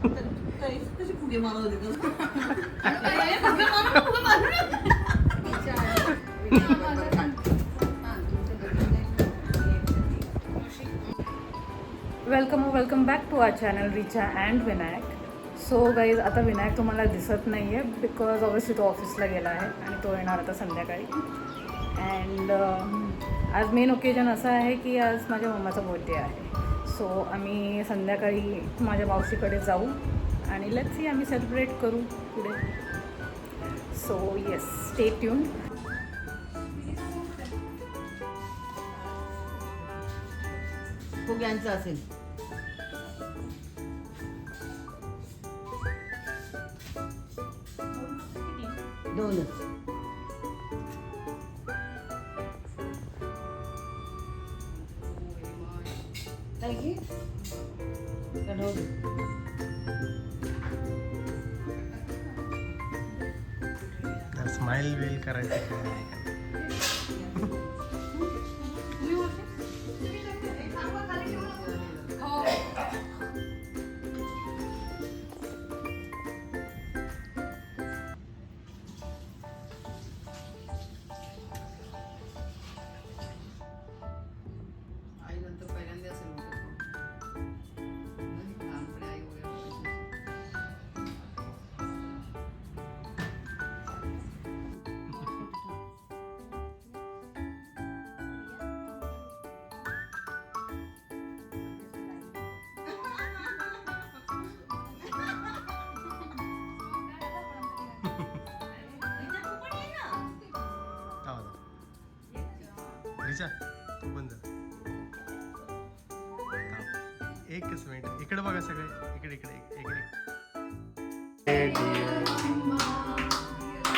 कशी फुगे मारत होते welcome back to our channel Richa and Vinayak. So guys, आता विनायक तुम्हाला दिसत नाही आहे बिकॉज ऑब्वियसली तो ऑफिसला गेला आहे आणि तो येणार आता संध्याकाळी. अँड आज मेन ओकेजन असं आहे की आज माझ्या मम्माचा बर्थडे आहे. सो आम्ही संध्याकाळी माझ्या मावशीकडे जाऊ आणि लेट्स सी आम्ही सेलिब्रेट करू पुढे. So yes, stay tuned. फुग्यांचं असेल. दोनच. काय की स्माइल वेल करायचं. रिचा, तू पण जा. एकच मिनिट, इकडे बघा सगळे. इकडे इकडे इकडे.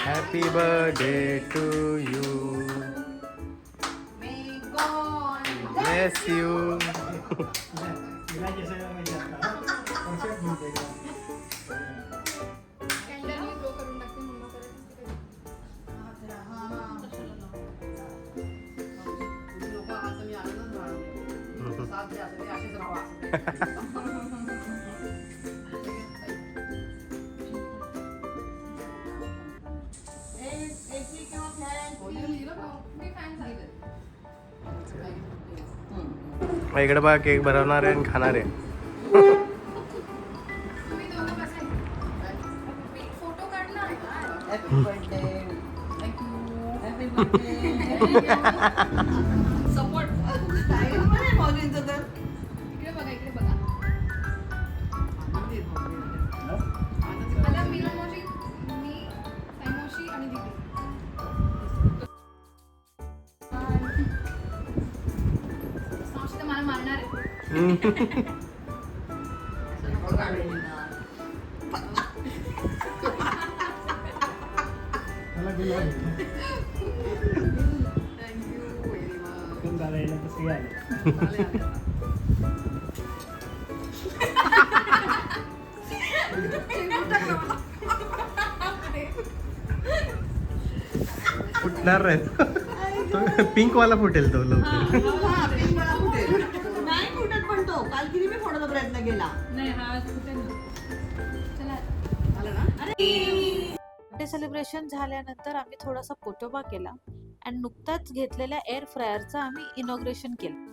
Happy birthday to you. Bless you. इकडे बघा, केक बनवणार आहे आणि खाणार आहे. Happy birthday. Happy birthday. Support मौलींचं तर. इकडे बघा, इकडे बघा. मला मीरा मावशी, मी, साई मावशी आणि दीदी. मावशी तर मला मारणार आहे. फुटणार नाही तो. पिंक वाला फुटेल तो लवकर. नाही फुटत पण तो. काल किती मी फोडायचा प्रयत्न केला. नाही, हा कुठे चला. बर्थडे सेलिब्रेशन झाल्यानंतर आम्ही थोडासा पोटोबा केला आणि नुकताच घेतलेल्या एअर फ्रायरचं आम्ही इनॉग्रेशन केलं.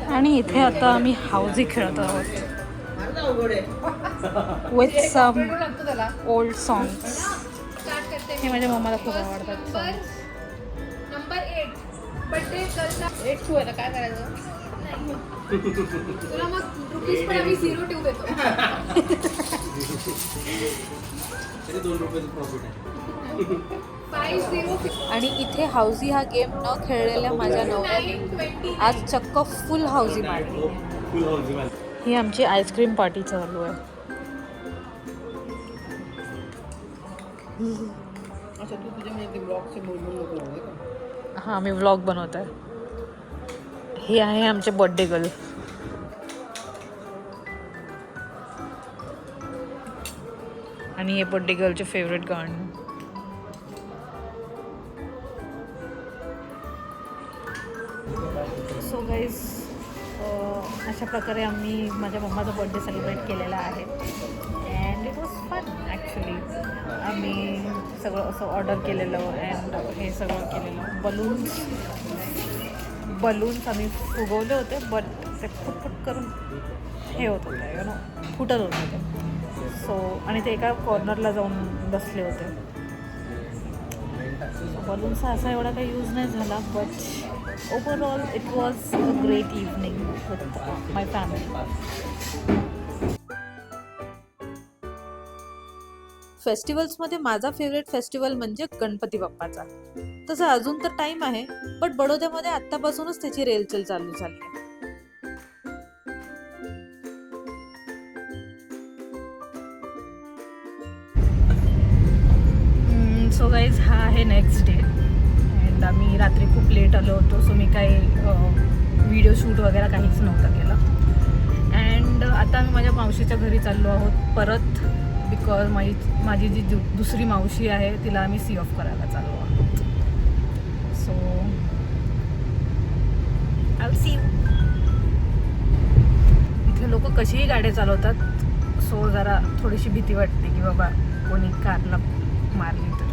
आणि इथे आता आम्ही हाऊजी खेळत आहोत विथ सम लागतो त्याला. Old songs. स्टार्ट करते. हे माझ्या मम्माला खूप आवडतात. नंबर 8 बर्थडे गर्लचा 8 टू आहे ना. काय करायचं? नाही. तुला मग रुपीज पण आम्ही 0 ठेवू देतो. तरी 2 रुपयाचं प्रॉफिट आहे. 5-0. आणि इथे हाऊजी हा गेम न खेळलेल्या माझ्या नवऱ्याने आज चक्क फुल हाऊजी मारली. ही आमची आईस्क्रीम पार्टी चालू आहे. अच्छा तू तुझ्या म्हणजे ब्लॉगचे बोलून नको का? हां मी व्लॉग बनवत आहे. हे आहे आमचे बर्थडे गर्ल. आणि हे बर्थडे गर्लचे फेवरेट गाणं. सो गाईज अशा प्रकारे आम्ही माझ्या मम्माचा बर्थडे सेलिब्रेट केलेला आहे. And it was fun actually. आम्ही सगळं असं ऑर्डर केलेलं अँड हे सगळं केलेलं. बलून्स आम्ही फुगवले होते बट ते फुटफुट करून हे होत होते यु नो फुटत होते ते. सो आणि ते एका कॉर्नरला जाऊन बसले होते. बलून्सचा असा एवढा काही यूज नाही झाला but overall it was a great evening with my family. फेस्टिवल्समध्ये माझा फेवरेट फेस्टिवल म्हणजे गणपती बाप्पाचा. तसं अजून तर टाइम आहे बट बडोद्यामध्ये आत्तापासूनच त्याची रेलचेल चालू झाली आहे. सो गाईज हा आहे नेक्स्ट डे अँड आम्ही रात्री खूप लेट आलो होतो. सो मी काही व्हिडिओ शूट वगैरे काहीच नव्हतं केलं. अँड आता आम्ही माझ्या मावशीच्या घरी चाललो आहोत परत बिकॉज माझी जी दुसरी मावशी आहे तिला आम्ही सी ऑफ करायला चाललो आहोत. So I see you. इथे लोक कशीही गाड्या चालवतात सो जरा थोडीशी भीती वाटते की बाबा कोणी कारला मारली तर.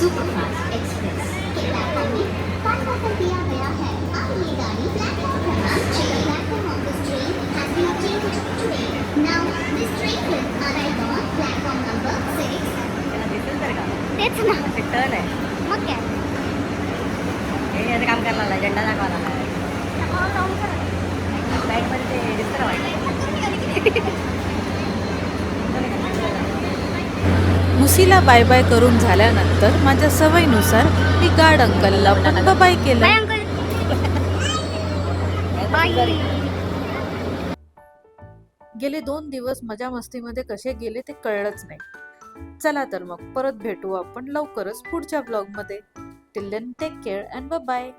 सुपरफास्ट एक्सप्रेस के प्लेटफॉर्म में परिवर्तन किया गया है. अब ये गाड़ी प्लेटफॉर्म क्रमांक 6 platform of this train has been changed today. Now this train will arrive on platform number 6. तेच ना टर्न आहे मग काय हे काम करायला लागला झेंडा दाखवायला लागला लाईट मध्ये ते दिसतं वाटतं. मुसीला बाय बाय करून झाल्यानंतर माझ्या सवयीनुसार मी गार्ड अंकलला पण बाय केलं. गेले 2 दिवस मजा मस्तीमध्ये कसे गेले ते कळलंच नाही. चला तर मग परत भेटू आपण लवकरच पुढच्या ब्लॉगमध्ये. Till then take care and bye bye.